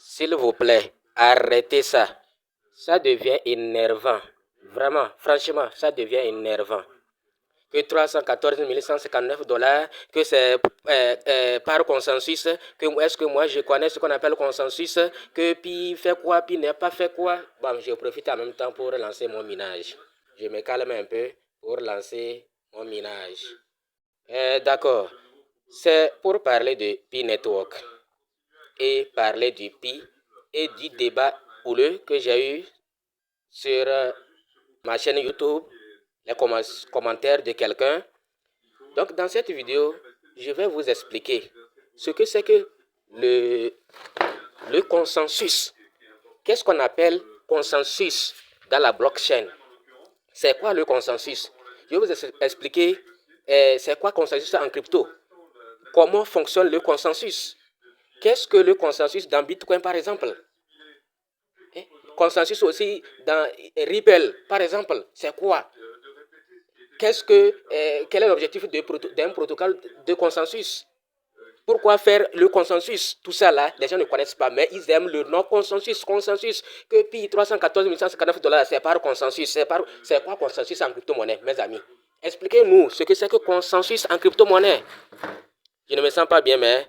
S'il vous plaît, arrêtez ça. Ça devient énervant. Vraiment, franchement, ça devient énervant. Que 314 159 dollars, que c'est par consensus, que est-ce que moi je connais ce qu'on appelle consensus, que puis fait quoi, puis n'est pas fait quoi. Bon, je profite en même temps pour lancer mon minage. Je me calme un peu pour lancer mon minage. D'accord. C'est pour parler de Pi Network et parler du Pi et du débat houleux que j'ai eu sur ma chaîne YouTube, les commentaires de quelqu'un. Donc, dans cette vidéo, je vais vous expliquer ce que c'est que le consensus. Qu'est-ce qu'on appelle consensus dans la blockchain? C'est quoi le consensus? Je vais vous expliquer c'est quoi consensus en crypto. Comment fonctionne le consensus? Qu'est-ce que le consensus dans Bitcoin, par exemple? Consensus aussi dans Ripple, par exemple, c'est quoi? Quel est l'objectif d'un protocole de consensus? Pourquoi faire le consensus? Tout ça là, les gens ne connaissent pas, mais ils aiment le nom consensus. Consensus, que puis 314 159 dollars, c'est par consensus. C'est quoi consensus en crypto-monnaie, mes amis? Expliquez-nous ce que c'est que consensus en crypto-monnaie. Je ne me sens pas bien, mais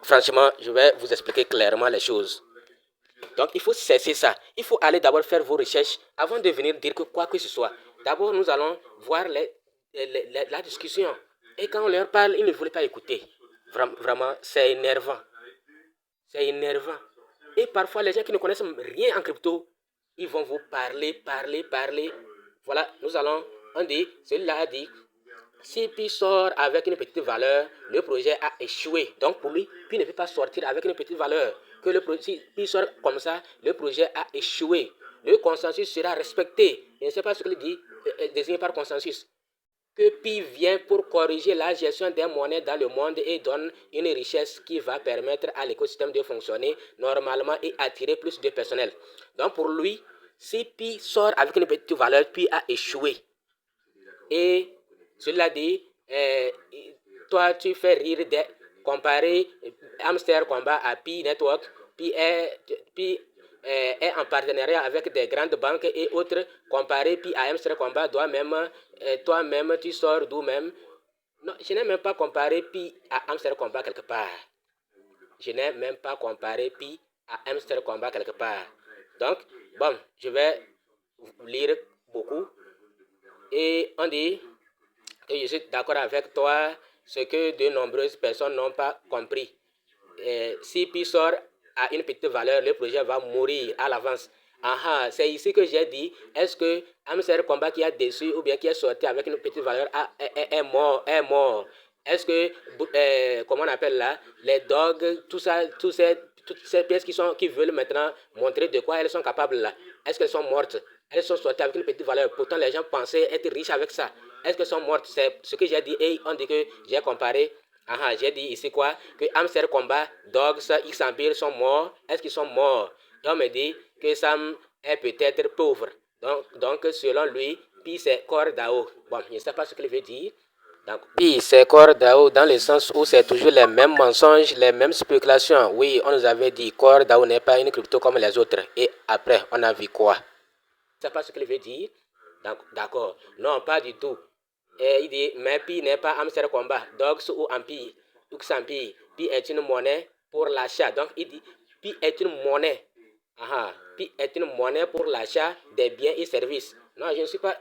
franchement, je vais vous expliquer clairement les choses. Donc, il faut cesser ça. Il faut aller d'abord faire vos recherches avant de venir dire que quoi que ce soit. D'abord, nous allons voir la discussion. Et quand on leur parle, ils ne voulaient pas écouter. Vraiment, c'est énervant. C'est énervant. Et parfois, les gens qui ne connaissent rien en crypto, ils vont vous parler. Voilà, nous allons, on dit, celui-là a dit, si Pi sort avec une petite valeur, le projet a échoué. Donc pour lui, Pi ne peut pas sortir avec une petite valeur. Que le projet, si Pi sort comme ça, le projet a échoué. Le consensus sera respecté. Je ne sais pas ce qu'il dit, désigné par consensus. Que Pi vient pour corriger la gestion des monnaies dans le monde et donne une richesse qui va permettre à l'écosystème de fonctionner normalement et attirer plus de personnel. Donc pour lui, si Pi sort avec une petite valeur, Pi a échoué. Et cela dit, toi tu fais rire de comparer Hamster Combat à Pi Network. Pi est en partenariat avec des grandes banques et autres. Comparer Pi à Hamster Combat, toi-même tu sors d'où même. Non, je n'ai même pas comparé Pi à Hamster Combat quelque part. Je n'ai même pas comparé Pi à Hamster Combat quelque part. Donc, bon, je vais lire beaucoup. Et on dit que je suis d'accord avec toi, ce que de nombreuses personnes n'ont pas compris. Si Pi sort à une petite valeur, le projet va mourir à l'avance. C'est ici que j'ai dit, est-ce que Hamster Combat qui a déçu ou bien qui est sorti avec une petite valeur est mort? Est-ce que, comment on appelle là, les dogs, toutes ces pièces qui veulent maintenant montrer de quoi elles sont capables là, est-ce qu'elles sont mortes? Elles sont sorties avec une petite valeur. Pourtant, les gens pensaient être riches avec ça. Est-ce qu'elles sont mortes? C'est ce que j'ai dit. Et on dit que j'ai comparé. J'ai dit ici quoi? Que Hamster Combat, Dogs, X-Empire sont morts. Est-ce qu'ils sont morts? Et on me dit que Sam est peut-être pauvre. Donc, selon lui, Pi c'est corps d'AO. Bon, je ne sais pas ce qu'il veut dire. Donc, Pi c'est corps d'AO dans le sens où c'est toujours les mêmes mensonges, les mêmes spéculations. Oui, on nous avait dit corps d'AO n'est pas une crypto comme les autres. Et après, on a vu quoi? Je ne sais pas ce qu'il veut dire. D'accord. Non, pas du tout. Il dit, mais Pi n'est pas Hamster Combat, Dogs ou Empire, X-Empire. Pi est une monnaie pour l'achat. Donc, il dit, Pi est une monnaie. Pi est une monnaie pour l'achat des biens et services. Non, je ne suis pas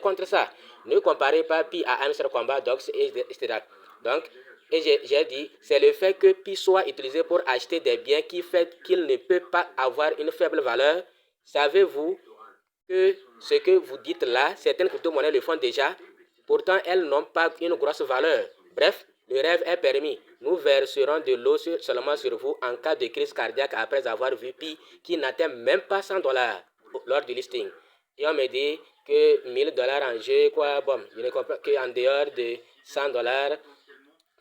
contre ça. Ne comparez pas Pi à Hamster Combat, Dogs, etc. Donc, et j'ai dit, c'est le fait que Pi soit utilisé pour acheter des biens qui fait qu'il ne peut pas avoir une faible valeur. Savez-vous que ce que vous dites là, certaines crypto-monnaies le font déjà, pourtant elles n'ont pas une grosse valeur. Bref, le rêve est permis. Nous verserons de l'eau seulement sur vous en cas de crise cardiaque après avoir vu Pi qui n'atteint même pas 100 dollars lors du listing. Et on me dit que 1000 dollars en jeu, quoi, bon, je ne comprends qu'en dehors de 100 dollars,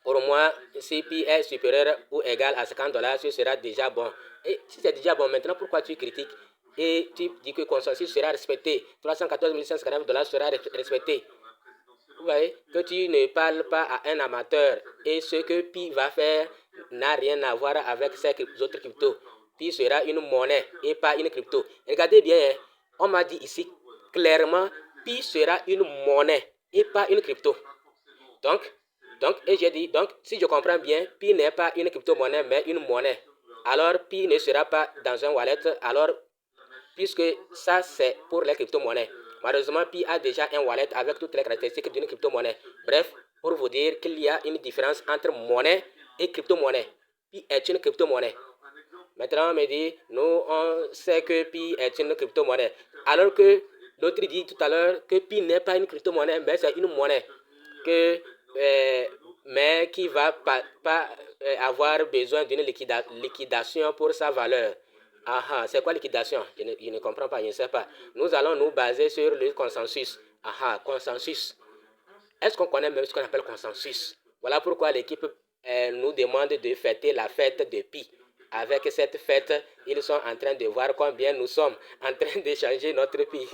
pour moi, si Pi est supérieur ou égal à 50 dollars, ce sera déjà bon. Et si c'est déjà bon, maintenant pourquoi tu critiques? Et tu dis que le consensus sera respecté. 314 150 dollars sera respecté. Vous voyez que tu ne parles pas à un amateur. Et ce que Pi va faire n'a rien à voir avec ces autres cryptos. pi sera une monnaie et pas une crypto. Regardez bien, on m'a dit ici clairement, pi sera une monnaie et pas une crypto. Donc, et j'ai dit, donc, si je comprends bien, pi n'est pas une crypto-monnaie, mais une monnaie. Alors, pi ne sera pas dans un wallet, alors, puisque ça, c'est pour les crypto-monnaies. Malheureusement, pi a déjà un wallet avec toutes les caractéristiques d'une crypto-monnaie. Bref, pour vous dire qu'il y a une différence entre monnaie et crypto-monnaie. Pi est une crypto-monnaie. Maintenant, on me dit, nous, on sait que pi est une crypto-monnaie. Alors que l'autre dit tout à l'heure que pi n'est pas une crypto-monnaie, mais c'est une monnaie. Mais qui va pas avoir besoin d'une liquidation pour sa valeur. Ah, c'est quoi liquidation? Je ne comprends pas, je ne sais pas. Nous allons nous baser sur le consensus. Ah, consensus. Est-ce qu'on connaît même ce qu'on appelle consensus? Voilà pourquoi l'équipe nous demande de fêter la fête de Pi. Avec cette fête, ils sont en train de voir combien nous sommes en train d'échanger notre Pi.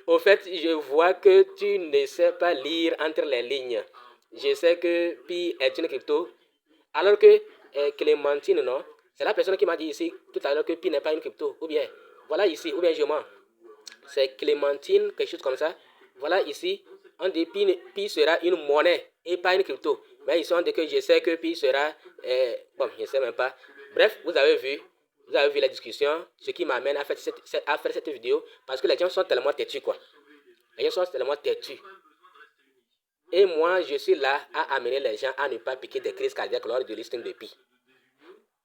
Au fait, je vois que tu ne sais pas lire entre les lignes. Je sais que Pi est une crypto, alors que Clémentine, non? C'est la personne qui m'a dit ici tout à l'heure que Pi n'est pas une crypto. Ou bien, voilà ici, ou bien je mens. C'est Clémentine, quelque chose comme ça. Voilà ici, on dit Pi sera une monnaie et pas une crypto. Mais ici, on dit que je sais que Pi sera... bon, je ne sais même pas. Bref, vous avez vu la discussion, ce qui m'amène à faire cette vidéo, parce que les gens sont tellement têtus, quoi. Les gens sont tellement têtus. Et moi, je suis là à amener les gens à ne pas piquer des crises cardiaques lors du listing de Pi.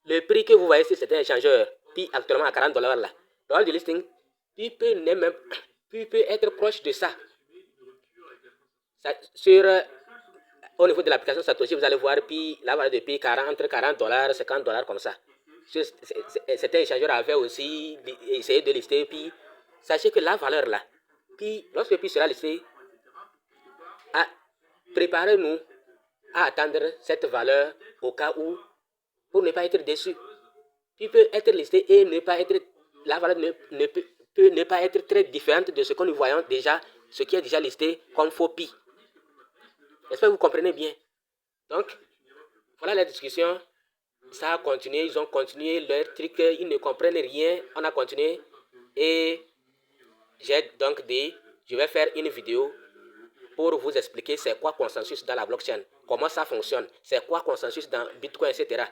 Le prix que vous voyez sur certains échangeurs, Pi actuellement à $40 là, lors du listing, Pi peut être proche de ça. Au niveau de l'application Satoshi, vous allez voir Pi, la valeur de Pi entre $40, $50 comme ça. Certains échangeurs avaient aussi essayé de lister Pi. Sachez que la valeur là, Pi, lorsque Pi sera listé, préparez-nous à attendre cette valeur au cas où, pour ne pas être déçu. Pi peut être listé et ne pas être, la valeur peut ne pas être très différente de ce que nous voyons déjà, ce qui est déjà listé comme faux Pi. J'espère que vous comprenez bien. Donc, voilà la discussion. Ça a continué, ils ont continué leur truc, ils ne comprennent rien. On a continué et j'ai donc dit, je vais faire une vidéo pour vous expliquer c'est quoi consensus dans la blockchain, comment ça fonctionne, c'est quoi consensus dans Bitcoin, etc.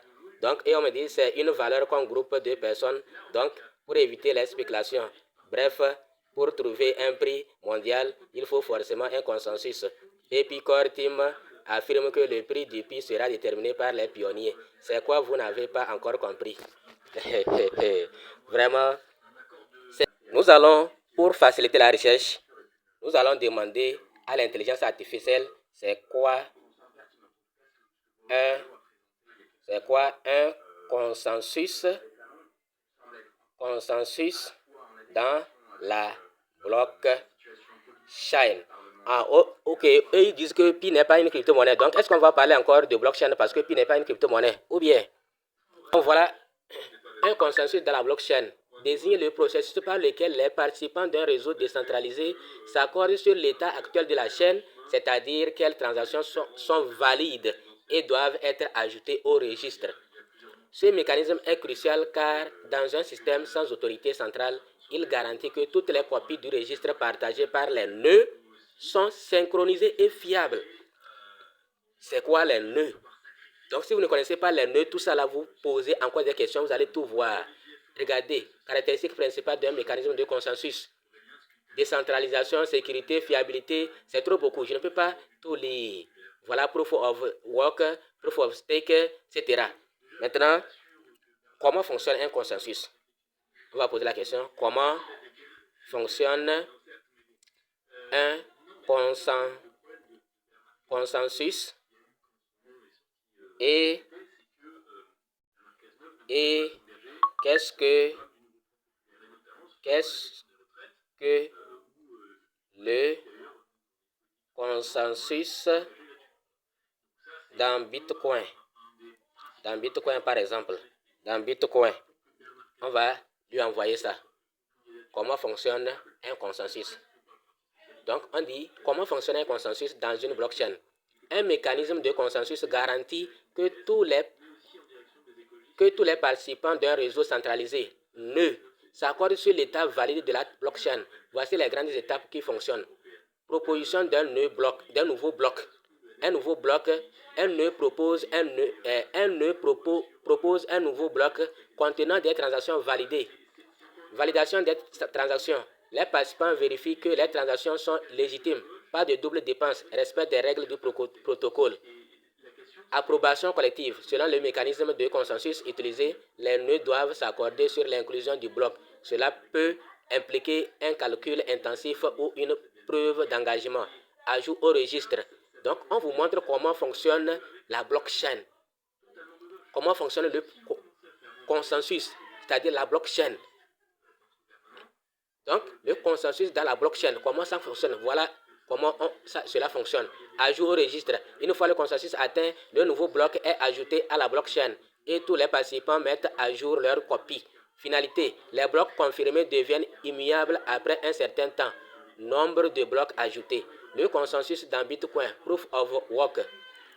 Donc, et on me dit c'est une valeur qu'on groupe de personnes, donc pour éviter les spéculations. Bref, pour trouver un prix mondial, il faut forcément un consensus. Et puis Core Team affirme que le prix du Pi sera déterminé par les pionniers. C'est quoi vous n'avez pas encore compris? Vraiment, nous allons, pour faciliter la recherche, nous allons demander à l'intelligence artificielle c'est quoi un consensus dans la blockchain. Ok, eux ils disent que Pi n'est pas une crypto-monnaie. Donc, est-ce qu'on va parler encore de blockchain parce que Pi n'est pas une crypto-monnaie? Ou bien, donc voilà, un consensus dans la blockchain désigne le processus par lequel les participants d'un réseau décentralisé s'accordent sur l'état actuel de la chaîne, c'est-à-dire quelles transactions sont valides et doivent être ajoutées au registre. Ce mécanisme est crucial car dans un système sans autorité centrale, il garantit que toutes les copies du registre partagées par les nœuds sont synchronisées et fiables. C'est quoi les nœuds? Donc, si vous ne connaissez pas les nœuds, tout ça là, vous posez encore des questions, vous allez tout voir. Regardez, caractéristiques principales d'un mécanisme de consensus. Décentralisation, sécurité, fiabilité, c'est trop beaucoup. Je ne peux pas tout lire. Voilà, proof of work, proof of stake, etc. Maintenant, comment fonctionne un consensus? On va poser la question, comment fonctionne un consensus et qu'est-ce que le consensus dans Bitcoin? Dans Bitcoin, par exemple, dans Bitcoin, on va lui envoyer ça. Comment fonctionne un consensus? Donc, on dit comment fonctionne un consensus dans une blockchain. Un mécanisme de consensus garantit que tous les que tous les participants d'un réseau centralisé s'accordent sur l'étape valide de la blockchain. Voici les grandes étapes qui fonctionnent. Proposition d'un nouveau bloc. Un nouveau bloc, un nœud propose propose un nouveau bloc contenant des transactions validées. Validation des transactions. Les participants vérifient que les transactions sont légitimes, pas de double dépense, respect des règles du protocole. Approbation collective. Selon le mécanisme de consensus utilisé, les nœuds doivent s'accorder sur l'inclusion du bloc. Cela peut impliquer un calcul intensif ou une preuve d'engagement. Ajout au registre. Donc, on vous montre comment fonctionne la blockchain. Comment fonctionne le consensus, c'est-à-dire la blockchain. Donc, le consensus dans la blockchain, comment ça fonctionne? Voilà comment cela fonctionne. Ajout au registre. Une fois le consensus atteint, le nouveau bloc est ajouté à la blockchain et tous les participants mettent à jour leur copie. Finalité, les blocs confirmés deviennent immuables après un certain temps. Nombre de blocs ajoutés. Le consensus dans Bitcoin, Proof of Work.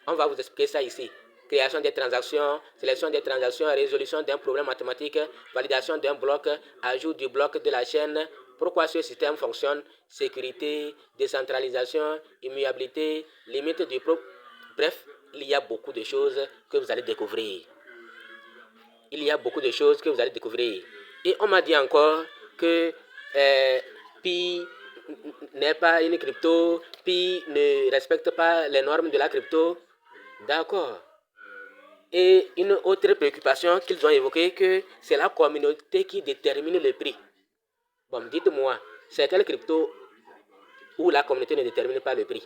On va vous expliquer ça ici. Création des transactions, sélection des transactions, résolution d'un problème mathématique, validation d'un bloc, ajout du bloc de la chaîne. Pourquoi ce système fonctionne? Sécurité, décentralisation, immuabilité, limite du pro. Bref, il y a beaucoup de choses que vous allez découvrir. Il y a beaucoup de choses que vous allez découvrir. Et on m'a dit encore que Pi n'est pas une crypto, Pi ne respecte pas les normes de la crypto. D'accord. Et une autre préoccupation qu'ils ont évoquée, que c'est la communauté qui détermine le prix. Bon, dites-moi, c'est quelle crypto où la communauté ne détermine pas le prix?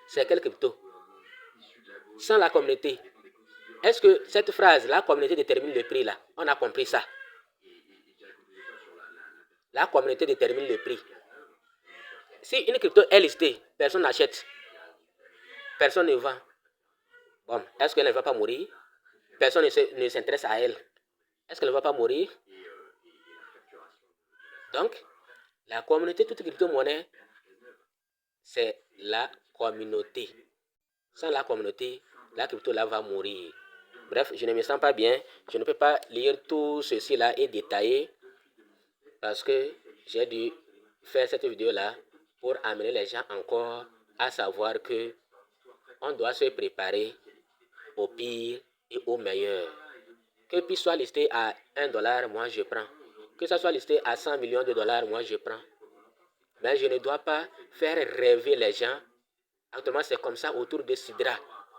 C'est quelle crypto? Sans la communauté. Est-ce que cette phrase, la communauté détermine le prix là, on a compris ça? La communauté détermine le prix. Si une crypto est listée, personne n'achète, personne ne vend. Bon, est-ce qu'elle ne va pas mourir? Personne ne s'intéresse à elle. Est-ce qu'elle ne va pas mourir? Donc, la communauté, toute crypto-monnaie, c'est la communauté. Sans la communauté, la crypto là va mourir. Bref, je ne me sens pas bien. Je ne peux pas lire tout ceci là et détailler parce que j'ai dû faire cette vidéo là pour amener les gens encore à savoir que on doit se préparer au pire et au meilleur. Que Pi soit listé à $1, moi je prends. Que ça soit listé à 100 millions de dollars, moi je prends. Mais je ne dois pas faire rêver les gens. Actuellement, c'est comme ça autour de Sidra.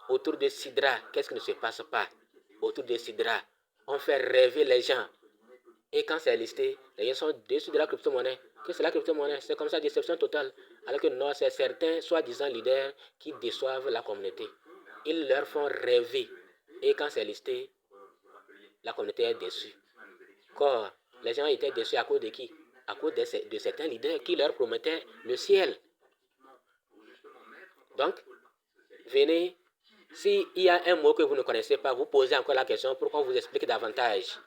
Autour de Sidra, qu'est-ce qui ne se passe pas? Autour de Sidra, on fait rêver les gens. Et quand c'est listé, les gens sont déçus de la crypto-monnaie. Que c'est la crypto-monnaie? C'est comme ça, déception totale. Alors que non, c'est certains soi-disant leaders qui déçoivent la communauté. Ils leur font rêver. Et quand c'est listé, la communauté est déçue. Car les gens étaient déçus à cause de qui? À cause de certains leaders qui leur promettaient le ciel. Donc, venez, s'il y a un mot que vous ne connaissez pas, vous posez encore la question pour qu'on vous explique davantage.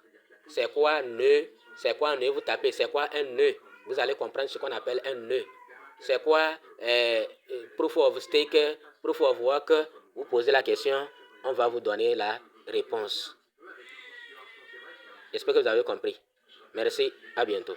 C'est quoi nœud? C'est quoi un nœud? Vous tapez, c'est quoi un nœud? Vous allez comprendre ce qu'on appelle un nœud. C'est quoi proof of stake, proof of work? Vous posez la question, on va vous donner la réponse. J'espère que vous avez compris. Merci, à bientôt.